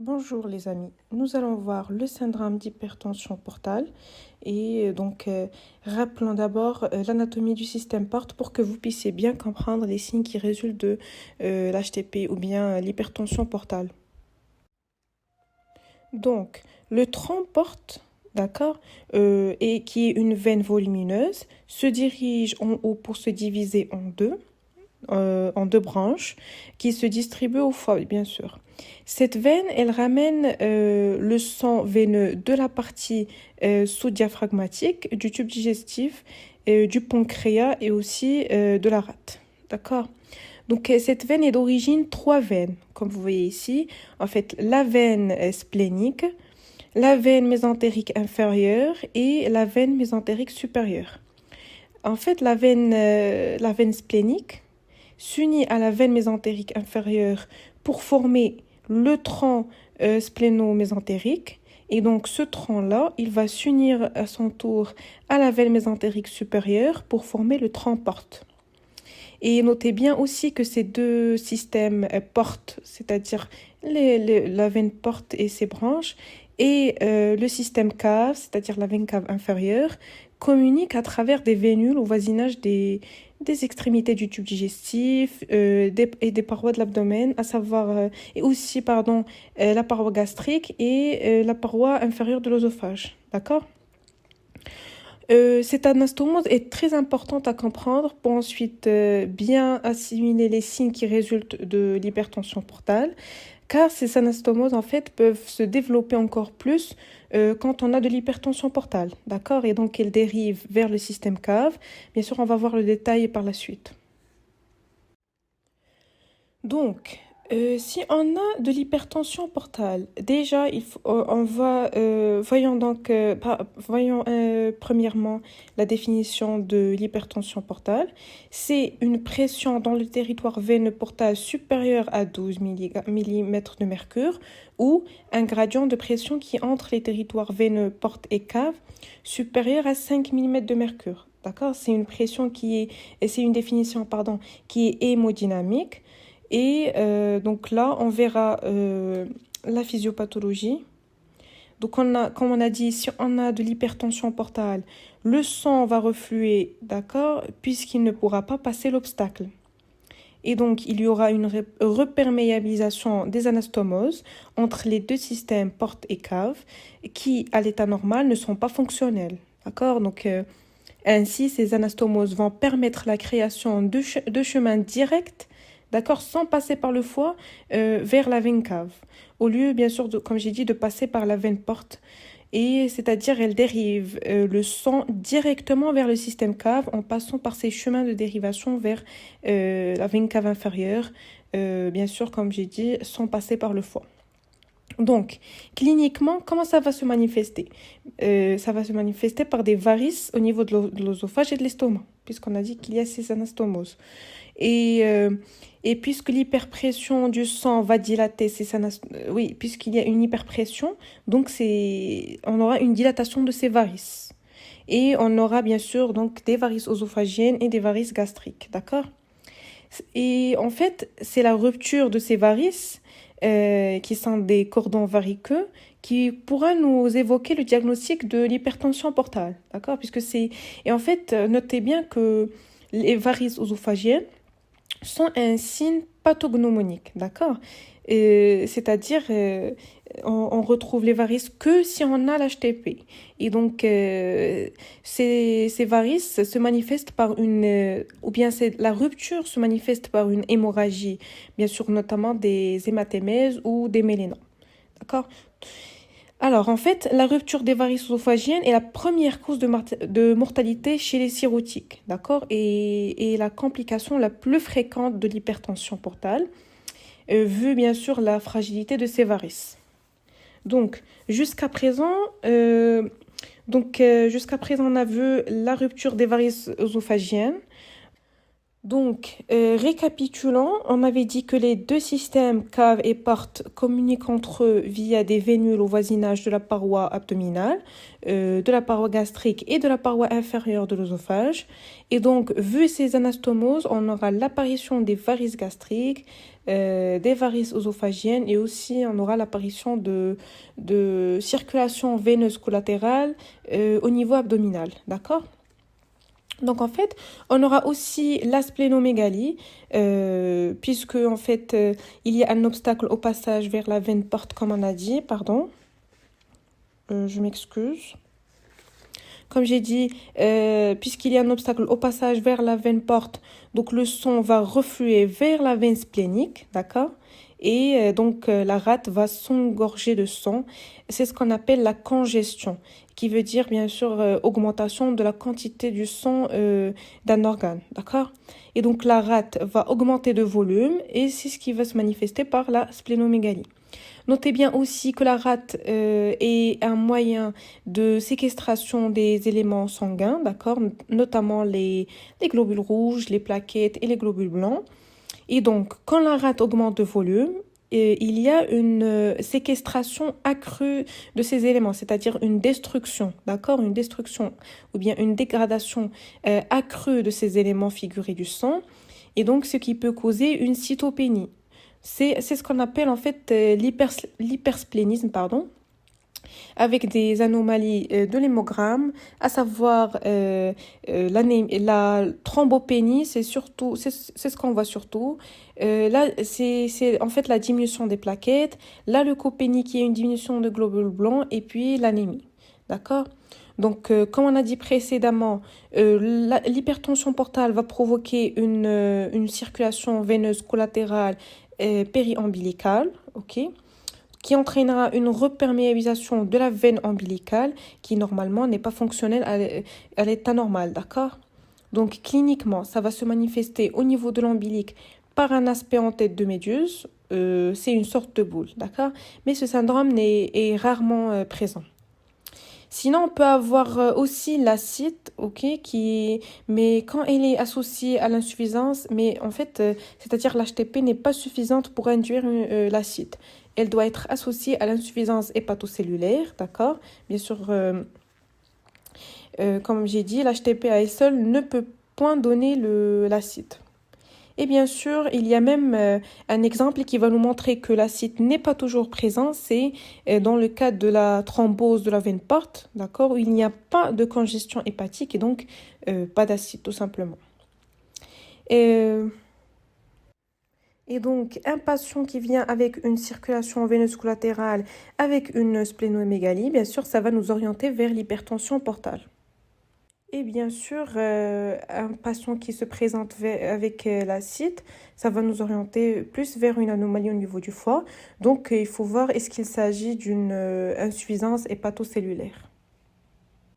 Bonjour les amis, nous allons voir le syndrome d'hypertension portale et rappelons d'abord l'anatomie du système porte pour que vous puissiez bien comprendre les signes qui résultent de l'HTP ou bien l'hypertension portale. Donc, le tronc porte, d'accord, et qui est une veine volumineuse, se dirige en haut pour se diviser en deux branches qui se distribuent au foie, bien sûr. Cette veine, elle ramène le sang veineux de la partie sous-diaphragmatique, du tube digestif, du pancréas et aussi de la rate. D'accord? Donc, cette veine est d'origine trois veines, comme vous voyez ici. En fait, la veine splénique, la veine mésentérique inférieure et la veine mésentérique supérieure. En fait, la veine splénique s'unit à la veine mésentérique inférieure pour former le tronc spléno-mésentérique. Et donc, ce tronc-là, il va s'unir à son tour à la veine mésentérique supérieure pour former le tronc porte. Et notez bien aussi que ces deux systèmes porte, c'est-à-dire la veine porte et ses branches, et le système cave, c'est-à-dire la veine cave inférieure, communiquent à travers des vénules au voisinage des extrémités du tube digestif et des parois de l'abdomen, à savoir, et aussi, la paroi gastrique et la paroi inférieure de l'œsophage. D'accord? Cette anastomose est très importante à comprendre pour ensuite bien assimiler les signes qui résultent de l'hypertension portale, car ces anastomoses en fait peuvent se développer encore plus quand on a de l'hypertension portale, d'accord? Et donc elles dérivent vers le système cave. Bien sûr, on va voir le détail par la suite. Donc, si on a de l'hypertension portale, déjà, voyons premièrement la définition de l'hypertension portale. C'est une pression dans le territoire veineux portal supérieur à 12 mm de mercure ou un gradient de pression qui entre les territoires veineux porte et cave supérieur à 5 mm de mercure. D'accord? C'est une c'est une définition, qui est hémodynamique. Et donc là, on verra la physiopathologie. Donc comme on a dit, si on a de l'hypertension portale, le sang va refluer, d'accord, puisqu'il ne pourra pas passer l'obstacle. Et donc, il y aura une reperméabilisation des anastomoses entre les deux systèmes porte et cave qui, à l'état normal, ne sont pas fonctionnels. D'accord? Donc, ainsi, ces anastomoses vont permettre la création de chemins directs, d'accord, sans passer par le foie vers la veine cave. Au lieu, bien sûr, comme j'ai dit, de passer par la veine porte. Et c'est-à-dire, elle dérive le sang directement vers le système cave en passant par ces chemins de dérivation vers la veine cave inférieure. Bien sûr, comme j'ai dit, sans passer par le foie. Donc, cliniquement, comment ça va se manifester? Ça va se manifester par des varices au niveau de l'œsophage et de l'estomac, puisqu'on a dit qu'il y a ces anastomoses. Et puisque l'hyperpression du sang va dilater oui, puisqu'il y a une hyperpression, donc on aura une dilatation de ces varices. Et on aura bien sûr donc des varices œsophagiennes et des varices gastriques, d'accord? Et en fait, c'est la rupture de ces varices, qui sont des cordons variqueux, qui pourra nous évoquer le diagnostic de l'hypertension portale, d'accord? Et en fait, notez bien que les varices œsophagiennes sont un signe pathognomonique, d'accord? C'est-à-dire, on retrouve les varices que si on a l'HTP. Et donc, ces varices se manifestent la rupture se manifeste par une hémorragie, bien sûr, notamment des hématémèses ou des mélénomes, d'accord? Alors, en fait, la rupture des varices œsophagiennes est la première cause de mortalité chez les cirrhotiques, d'accord? Et la complication la plus fréquente de l'hypertension portale, vu bien sûr la fragilité de ces varices. Donc, jusqu'à présent, on a vu la rupture des varices œsophagiennes. Donc, récapitulons, on avait dit que les deux systèmes cave et porte communiquent entre eux via des vénules au voisinage de la paroi abdominale, de la paroi gastrique et de la paroi inférieure de l'œsophage. Et donc, vu ces anastomoses, on aura l'apparition des varices gastriques, des varices œsophagiennes et aussi on aura l'apparition de circulation veineuse collatérale au niveau abdominal. D'accord? Donc en fait, on aura aussi la splénomégalie, puisque en fait, il y a un obstacle au passage vers la veine porte, comme on a dit, pardon. Je m'excuse. Comme j'ai dit, puisqu'il y a un obstacle au passage vers la veine porte, donc le sang va refluer vers la veine splénique, d'accord? Et donc la rate va s'engorger de sang. C'est ce qu'on appelle la congestion, qui veut dire bien sûr augmentation de la quantité du sang d'un organe, d'accord? Et donc la rate va augmenter de volume et c'est ce qui va se manifester par la splénomégalie. Notez bien aussi que la rate est un moyen de séquestration des éléments sanguins, d'accord, notamment les globules rouges, les plaquettes et les globules blancs. Et donc, quand la rate augmente de volume, il y a une séquestration accrue de ces éléments, c'est-à-dire une destruction, d'accord, une destruction ou bien une dégradation accrue de ces éléments figurés du sang, et donc ce qui peut causer une cytopénie. C'est ce qu'on appelle en fait l'hypersplénisme, pardon, avec des anomalies de l'hémogramme, à savoir la thrombopénie, c'est ce qu'on voit surtout. Là, c'est en fait la diminution des plaquettes, la leucopénie qui est une diminution de globules blancs et puis l'anémie. D'accord? Donc, comme on a dit précédemment, l'hypertension portale va provoquer une circulation veineuse collatérale périombilicale, ok, qui entraînera une reperméabilisation de la veine ombilicale qui normalement n'est pas fonctionnelle à l'état normal, d'accord? Donc cliniquement, ça va se manifester au niveau de l'ombilic par un aspect en tête de méduse, c'est une sorte de boule, d'accord? Mais ce syndrome est rarement présent. Sinon, on peut avoir aussi l'acide, ok, mais quand elle est associée à l'insuffisance, mais en fait, c'est-à-dire l'HTP n'est pas suffisante pour induire l'acide. Elle doit être associée à l'insuffisance hépatocellulaire, d'accord? Bien sûr, comme j'ai dit, l'HTP à elle seule ne peut point donner l'acide. Et bien sûr, il y a même un exemple qui va nous montrer que l'acide n'est pas toujours présent, c'est dans le cas de la thrombose de la veine porte, d'accord, où il n'y a pas de congestion hépatique et donc pas d'acide tout simplement. Et donc, un patient qui vient avec une circulation veineuse collatérale, avec une splénomégalie, bien sûr, ça va nous orienter vers l'hypertension portale. Et bien sûr, un patient qui se présente avec l'acide, ça va nous orienter plus vers une anomalie au niveau du foie. Donc, il faut voir est-ce qu'il s'agit d'une insuffisance hépatocellulaire.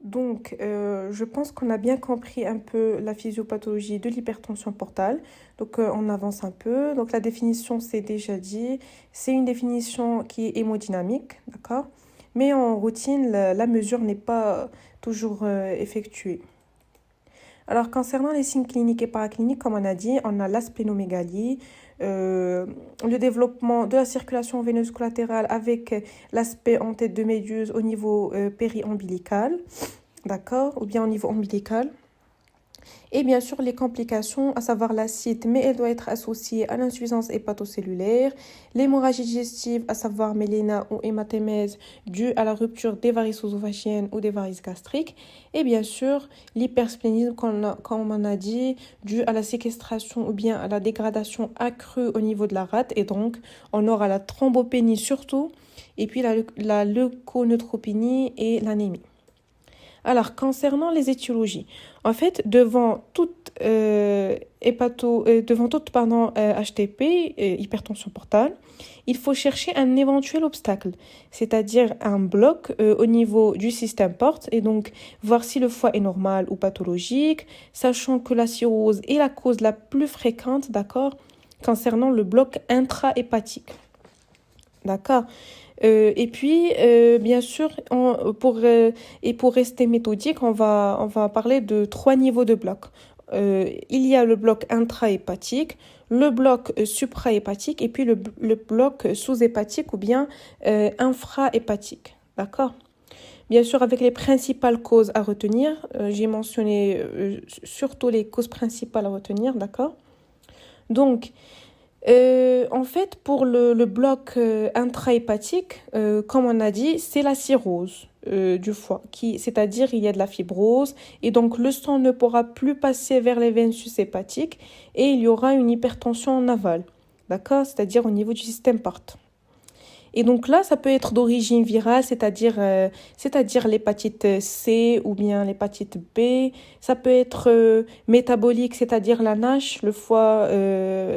Donc, je pense qu'on a bien compris un peu la physiopathologie de l'hypertension portale. Donc, on avance un peu. Donc, la définition, c'est déjà dit. C'est une définition qui est hémodynamique, d'accord? Mais en routine, la mesure n'est pas toujours effectuée. Alors, concernant les signes cliniques et paracliniques, comme on a dit, on a la splénomégalie, le développement de la circulation veineuse collatérale avec l'aspect en tête de méduse au niveau périombilical, d'accord, ou bien au niveau ombilical. Et bien sûr, les complications, à savoir l'acide, mais elle doit être associée à l'insuffisance hépatocellulaire, l'hémorragie digestive, à savoir méléna ou hématémèse, due à la rupture des varices œsophagiennes ou des varices gastriques. Et bien sûr, l'hypersplénisme, comme on a dit, dû à la séquestration ou bien à la dégradation accrue au niveau de la rate. Et donc, on aura la thrombopénie surtout, et puis la leuconeutropénie et l'anémie. Alors, concernant les étiologies, en fait, devant toute HTP, hypertension portale, il faut chercher un éventuel obstacle, c'est-à-dire un bloc au niveau du système porte, et donc voir si le foie est normal ou pathologique, sachant que la cirrhose est la cause la plus fréquente, d'accord, concernant le bloc intrahépatique. D'accord. Et puis, bien sûr, pour rester méthodique, on va parler de 3 niveaux de bloc. il y a le bloc intrahépatique, le bloc suprahépatique et puis le bloc sous-hépatique ou bien infrahépatique. D'accord? Bien sûr, avec les principales causes à retenir, j'ai mentionné surtout les causes principales à retenir, d'accord? Donc, en fait, pour le bloc intrahépatique, comme on a dit, c'est la cirrhose du foie, c'est-à-dire il y a de la fibrose et donc le sang ne pourra plus passer vers les veines sus-hépatiques et il y aura une hypertension en aval, d'accord? C'est-à-dire au niveau du système porte. Et donc là, ça peut être d'origine virale, c'est-à-dire l'hépatite C ou bien l'hépatite B. Ça peut être métabolique, c'est-à-dire la NASH, le foie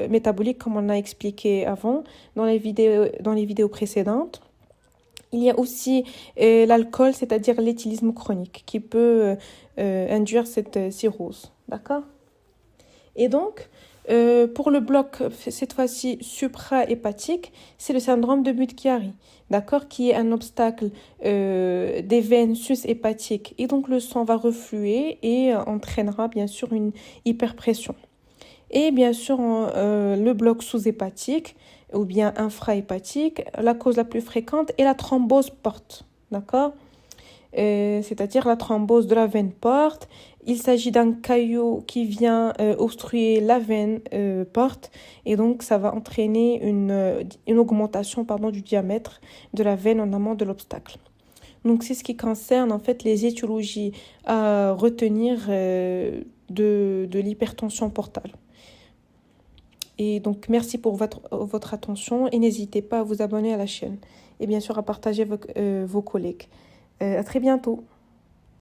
métabolique, comme on a expliqué avant dans les vidéos précédentes. Il y a aussi l'alcool, c'est-à-dire l'éthylisme chronique, qui peut induire cette cirrhose. D'accord? Et donc, pour le bloc, cette fois-ci suprahépatique, c'est le syndrome de Budd-Chiari, d'accord, qui est un obstacle des veines sus-hépatiques. Et donc, le sang va refluer et entraînera bien sûr une hyperpression. Et bien sûr, le bloc sous-hépatique ou bien infrahépatique, la cause la plus fréquente est la thrombose porte, d'accord? C'est-à-dire la thrombose de la veine porte. Il s'agit d'un caillot qui vient obstruer la veine porte et donc ça va entraîner une augmentation du diamètre de la veine en amont de l'obstacle. Donc c'est ce qui concerne en fait les étiologies à retenir de l'hypertension portale. Et donc merci pour votre attention et n'hésitez pas à vous abonner à la chaîne et bien sûr à partager vos collègues. À très bientôt.